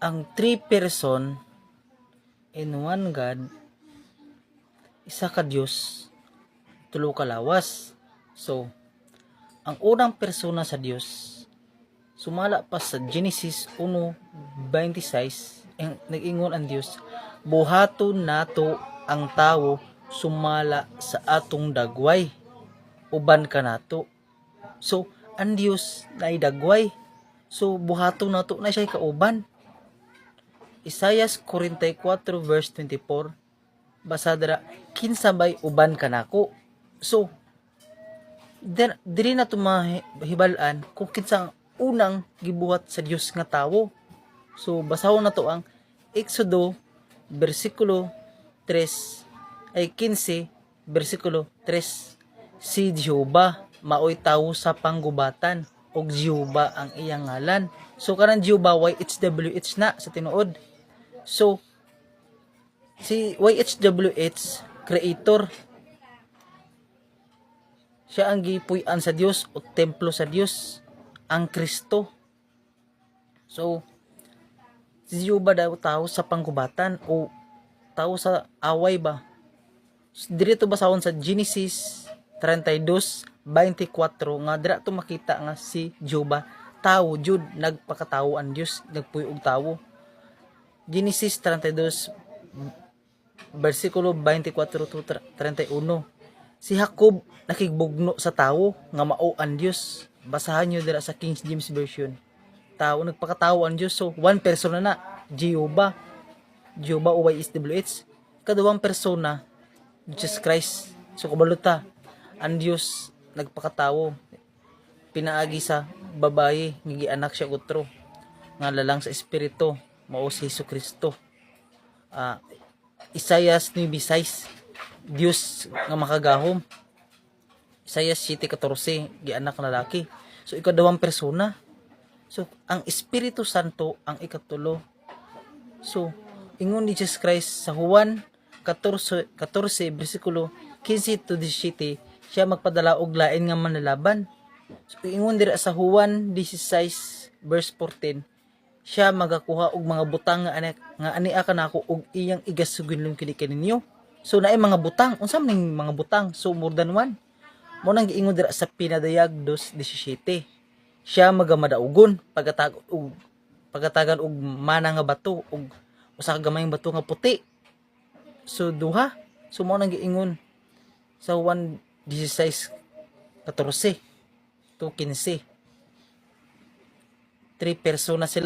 ang three person in one God, isa ka Diyos, tulo ka lawas. So, ang unang persona sa Diyos, sumala pa sa Genesis 1:26, nag-ingon ang Diyos, buhaton nato ang tawo sumala sa atong dagway, uban ka nato. So, ang Diyos na dagway. So, buhaton nato na siya kauban. Isaias 44 verse 24, basa dira, kinsabay uban kanako. So, diri na tumahibalan kung kinsa unang gibuhat sa Dios nga tawo. So, basahon na to ang Exodo versikulo 15 versikulo 3. Si Jehova maoy tawo sa panggubatan, og Jehova ang iyang ngalan. So, kanang Jehova YHWH na sa tinuod. So, si YHWH, creator, siya ang gipuy-an sa Dios o templo sa Dios, ang Kristo. So, si Jehova daw tao sa panggubatan o tao sa away ba? Dito basahon sa Genesis 32:24 nga dira to makita nga si Jehova tao jud, nagpakatawo ang Dios, nagpuy og tawo. Genesis 32 versikulo 24-31. Si Jacob nakigbugno sa tawo nga mao ang Dios. Basahan niyo dira sa King James Version. Tao nagpakatawo ang Dios. So, one person na Jehova. Jehova o YHWH. Kaduwang persona, Jesus Christ. So, kabaluta, ang Dios nagpakatawo. Pinaagi sa babae, gigianak siya utro. Nga lalang sa espiritu, mao si Jesucristo. Isaias 9:6, Dios nga makagahom. Isaias 7:14, gianak na lalaki. So, ikadawang persona. So, ang Espiritu Santo ang ikatulo. So, ingon ni Jesus Christ sa Juan 14 versikulo 15-17, siya magpadala og lain nga manlalaban. So, ingon dira sa Juan 16 verse 14, siya magakuha og mga butang nga ania kanako og iyang igasugin kini kaninyo. So, naay mga butang. Unsa man ning mga butang? So, more than one. Mo nang giingon dira sa Pinadayag 2:17. Siya magamadaugon pagatagan og mana nga bato og usa ka gamayng bato nga puti. So, duha. So, mo nang giingon sa 1:16-14 to 15. 3 persona sila.